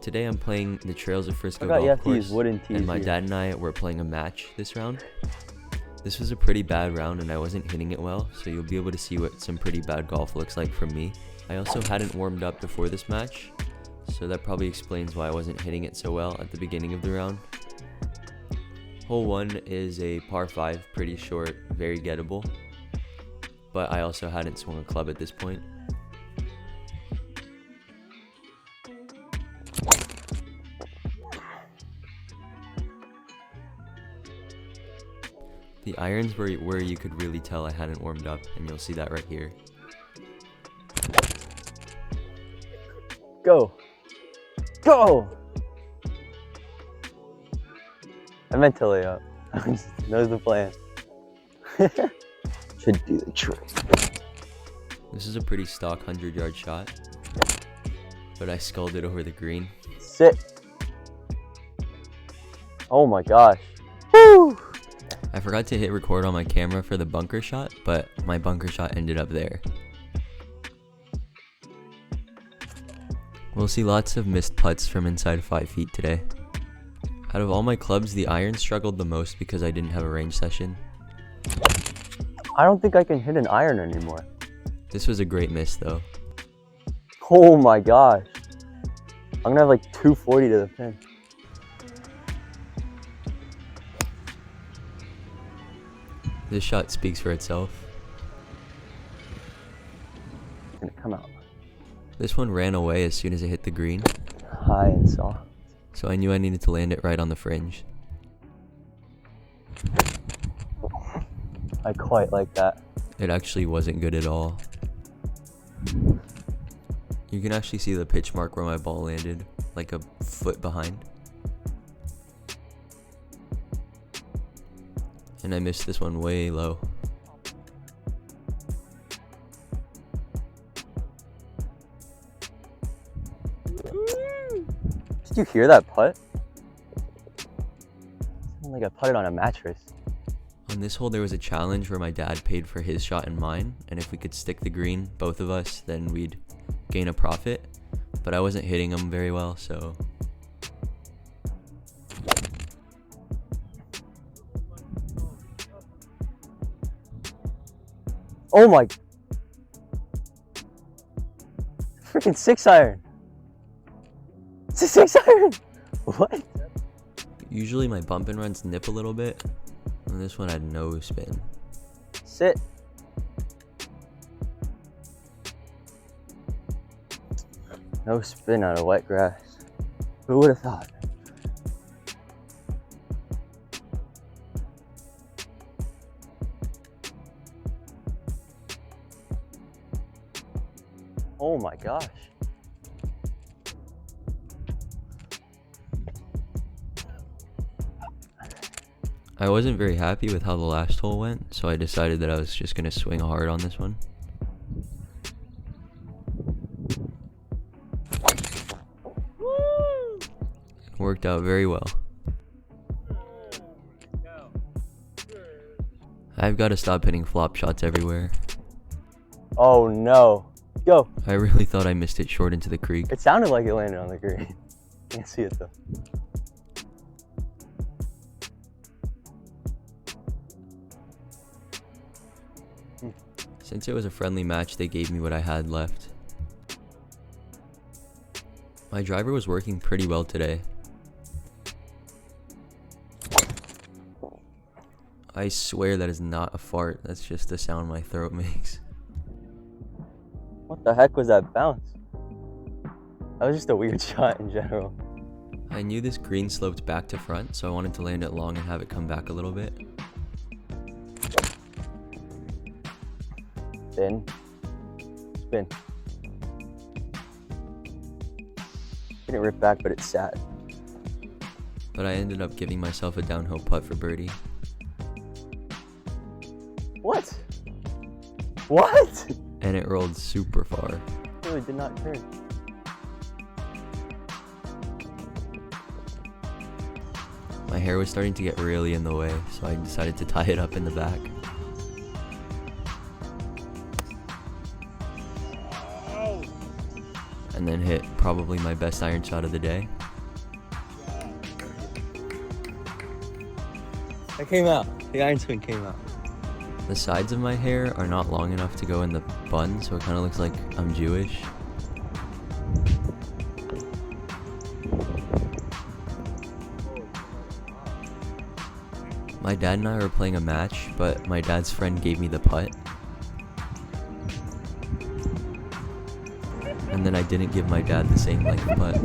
Today I'm playing the Trails of Frisco forgot you golf have to use course, wooden tees and my here. dad and I were playing a match this round. This was a pretty bad round and I wasn't hitting it well, so you'll be able to see what some pretty bad golf looks like from me. I also hadn't warmed up before this match, so that probably explains why I wasn't hitting it so well at the beginning of the round. Hole 1 is a par 5, pretty short, very gettable, but I also hadn't swung a club at this point. The irons were where you could really tell I hadn't warmed up, and you'll see that right here. Go! Go! I meant to lay up. Knows the plan. Should do the trick. This is a pretty stock 100-yard shot, but I sculled it over the green. Sit. Oh my gosh. Woo! I forgot to hit record on my camera for the bunker shot, but my bunker shot ended up there. We'll see lots of missed putts from inside 5 feet today. Out of all my clubs, the iron struggled the most because I didn't have a range session. I don't think I can hit an iron anymore. This was a great miss though. Oh my gosh. I'm gonna have like 240 to the pin. This shot speaks for itself. It's gonna come out. This one ran away as soon as it hit the green, High and soft. so I knew I needed to land it right on the fringe. I quite like that. It actually wasn't good at all. You can actually see the pitch mark where my ball landed, like a foot behind. And I missed this one way low. Did you hear that putt? It sounded like I putted on a mattress. On this hole there was a challenge where my dad paid for his shot and mine, and if we could stick the green, both of us, then we'd gain a profit. But I wasn't hitting them very well, so... Oh my... Freaking 6-iron! It's a 6-iron! What? Usually my bump and runs nip a little bit, and this one had no spin. Sit. No spin on a wet grass. Who would have thought? Oh my gosh. I wasn't very happy with how the last hole went, so I decided that I was just going to swing hard on this one. It worked out very well. I've got to stop hitting flop shots everywhere. Oh no. Go. I really thought I missed it short into the creek. It sounded like it landed on the green. Can't see it though. Since it was a friendly match, they gave me what I had left. My driver was working pretty well today. I swear that is not a fart, that's just the sound my throat makes. What the heck was that bounce? That was just a weird shot in general. I knew this green sloped back to front, so I wanted to land it long and have it come back a little bit. Spin. Spin. Didn't rip back, but it sat. But I ended up giving myself a downhill putt for birdie. What? What? And it rolled super far. No, it did not turn. My hair was starting to get really in the way, so I decided to tie it up in the back. And then hit probably my best iron shot of the day. It came out. The iron swing came out. The sides of my hair are not long enough to go in the bun, so it kind of looks like I'm Jewish. My dad and I were playing a match, but my dad's friend gave me the putt. And then I didn't give my dad the same length putt.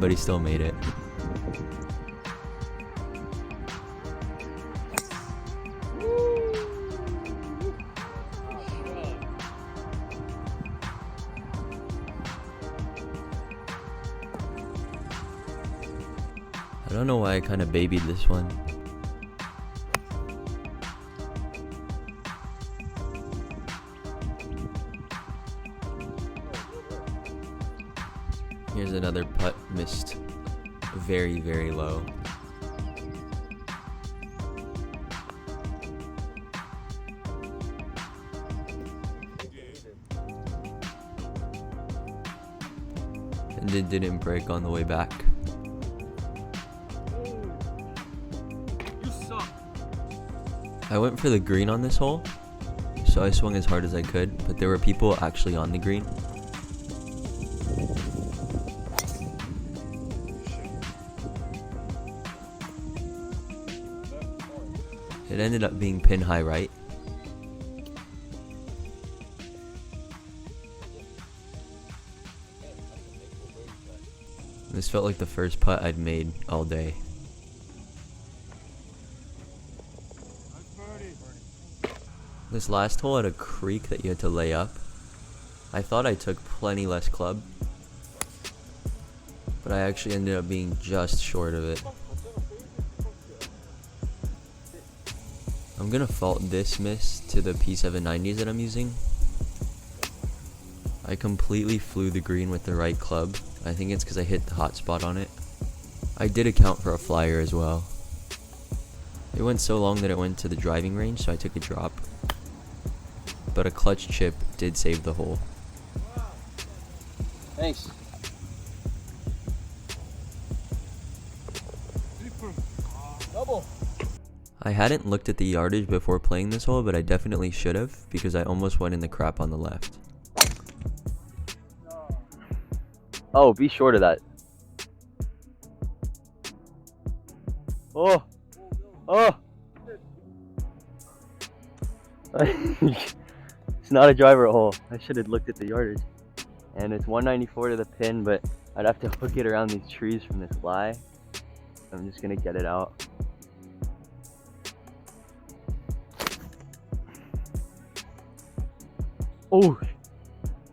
But he still made it. I don't know why I kind of babied this one. Here's another putt missed very, very low. And it didn't break on the way back. I went for the green on this hole, so I swung as hard as I could, but there were people actually on the green. It ended up being pin high right. This felt like the first putt I'd made all day. This last hole had a creek that you had to lay up. I thought I took plenty less club, but I actually ended up being just short of it. I'm gonna fault this miss to the P790s that I'm using. I completely flew the green with the right club. I think it's because I hit the hot spot on it. I did account for a flyer as well. It went so long that it went to the driving range, so I took a drop. But a clutch chip did save the hole. Thanks. Double. I hadn't looked at the yardage before playing this hole, but I definitely should have, because I almost went in the crap on the left. Oh, be short of that. Oh. Oh. It's not a driver hole. I should have looked at the yardage. And it's 194 to the pin, but I'd have to hook it around these trees from this lie. I'm just gonna get it out. Oh,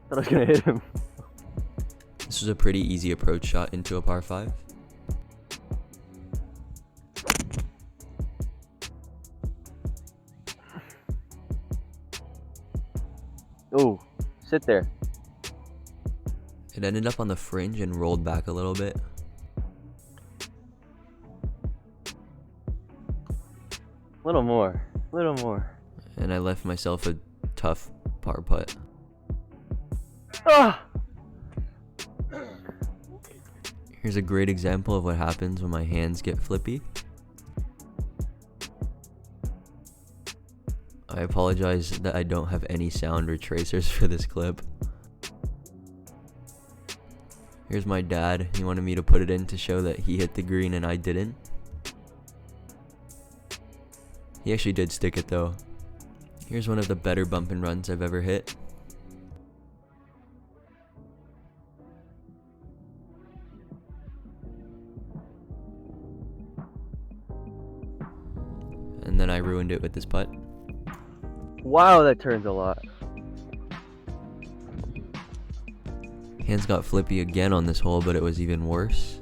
thought I was gonna hit him. This was a pretty easy approach shot into a par 5. Oh, sit there. It ended up on the fringe and rolled back a little bit. Little more, little more. And I left myself a tough par putt. Ah! Here's a great example of what happens when my hands get flippy. I apologize that I don't have any sound or tracers for this clip. Here's my dad. He wanted me to put it in to show that he hit the green and I didn't. He actually did stick it though. Here's one of the better bump and runs I've ever hit. And then I ruined it with this putt. Wow, that turns a lot. Hands got flippy again on this hole, but it was even worse.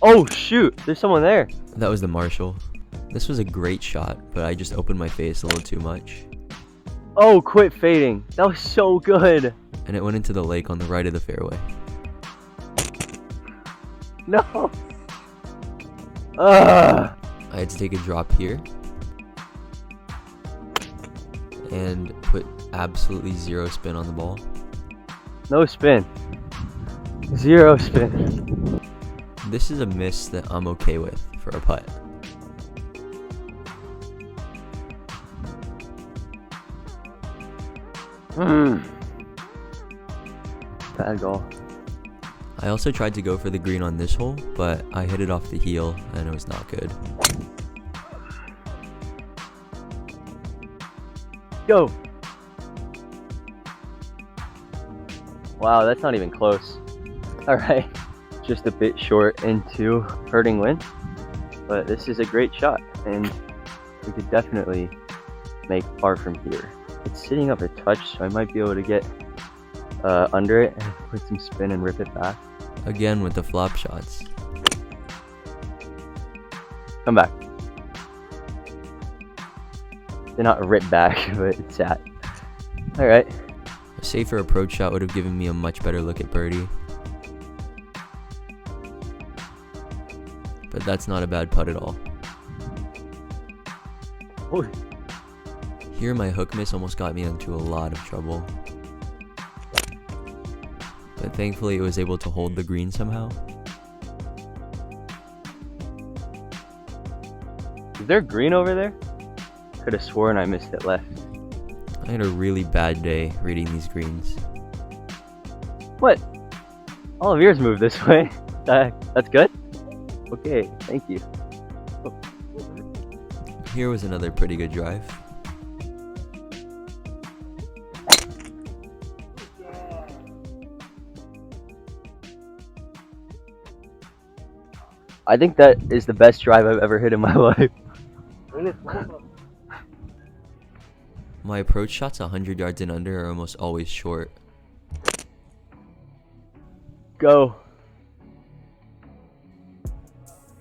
Oh shoot, there's someone there. That was the Marshall. This was a great shot, but I just opened my face a little too much. Oh, quit fading. That was so good. And it went into the lake on the right of the fairway. No. Ugh. I had to take a drop here. and put absolutely zero spin on the ball. No spin. Zero spin. This is a miss that I'm okay with for a putt. Bad goal. I also tried to go for the green on this hole, but I hit it off the heel and it was not good. Go! Wow, that's not even close. Alright, just a bit short into hurting wind, but this is a great shot, and we could definitely make par from here. It's sitting up a touch, so I might be able to get under it and put some spin and rip it back. Again with the flop shots. Come back. They're not ripped back, but it's sat. Alright. A safer approach shot would have given me a much better look at birdie. But that's not a bad putt at all. Oh. Here my hook miss almost got me into a lot of trouble. But thankfully it was able to hold the green somehow. Is there green over there? Could have sworn I missed it left. I had a really bad day reading these greens. What? All of yours move this way. That's good? Okay, thank you. Oh. Here was another pretty good drive. I think that is the best drive I've ever hit in my life. My approach shots 100 yards and under are almost always short. Go.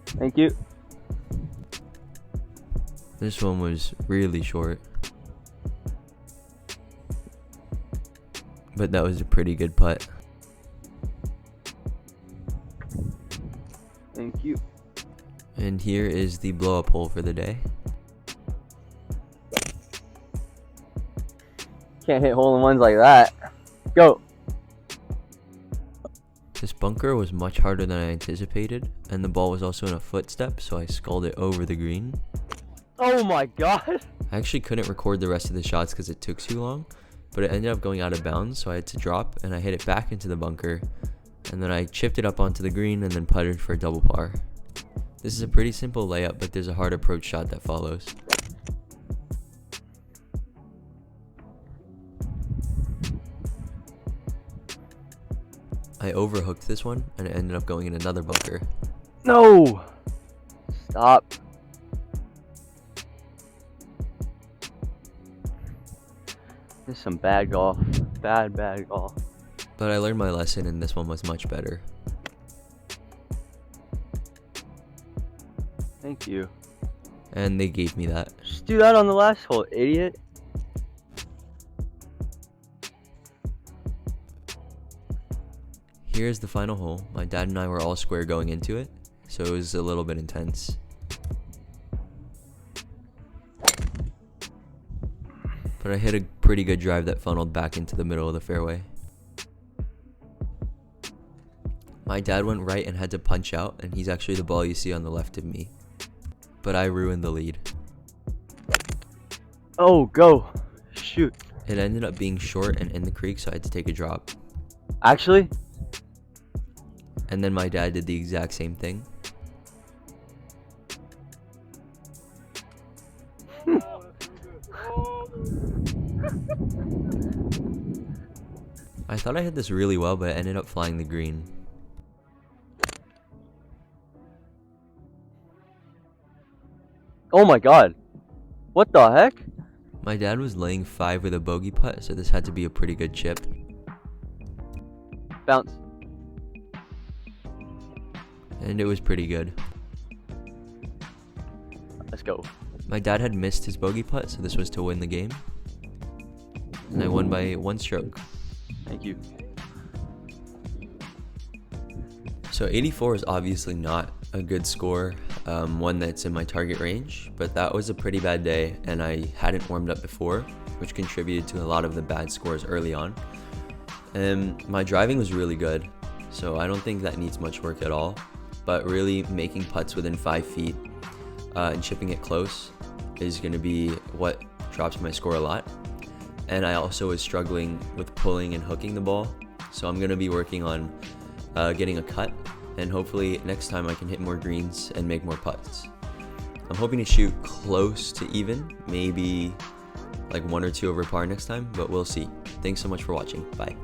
Thank you. This one was really short. But that was a pretty good putt. Thank you. And here is the blow up hole for the day. Can't hit hole-in-ones like that. Go. This bunker was much harder than I anticipated, and the ball was also in a footstep, so I sculled it over the green. Oh my god. I actually couldn't record the rest of the shots because it took too long, but it ended up going out of bounds, so I had to drop, and I hit it back into the bunker, and then I chipped it up onto the green and then putted for a double par. This is a pretty simple layup, but there's a hard approach shot that follows. I overhooked this one, and it ended up going in another bunker. No! Stop. This is some bad golf. Bad golf. But I learned my lesson, and this one was much better. Thank you. And they gave me that. Just do that on the last hole, idiot. Here's the final hole. My dad and I were all square going into it, so it was a little bit intense. But I hit a pretty good drive that funneled back into the middle of the fairway. My dad went right and had to punch out, and he's actually the ball you see on the left of me. But I ruined the lead. Oh, go. Shoot. It ended up being short and in the creek, so I had to take a drop. Actually? And then my dad did the exact same thing. I thought I hit this really well, but I ended up flying the green. Oh my god. What the heck? My dad was laying 5 with a bogey putt, so this had to be a pretty good chip. Bounce. And it was pretty good. Let's go. My dad had missed his bogey putt, so this was to win the game. And I won by 1 stroke. Thank you. So 84 is obviously not a good score, one that's in my target range, but that was a pretty bad day, and I hadn't warmed up before, which contributed to a lot of the bad scores early on. And my driving was really good, so I don't think that needs much work at all. But really making putts within 5 feet and chipping it close is going to be what drops my score a lot. And I also was struggling with pulling and hooking the ball, so I'm going to be working on getting a cut, and hopefully next time I can hit more greens and make more putts. I'm hoping to shoot close to even, maybe like 1 or 2 over par next time, but we'll see. Thanks so much for watching. Bye.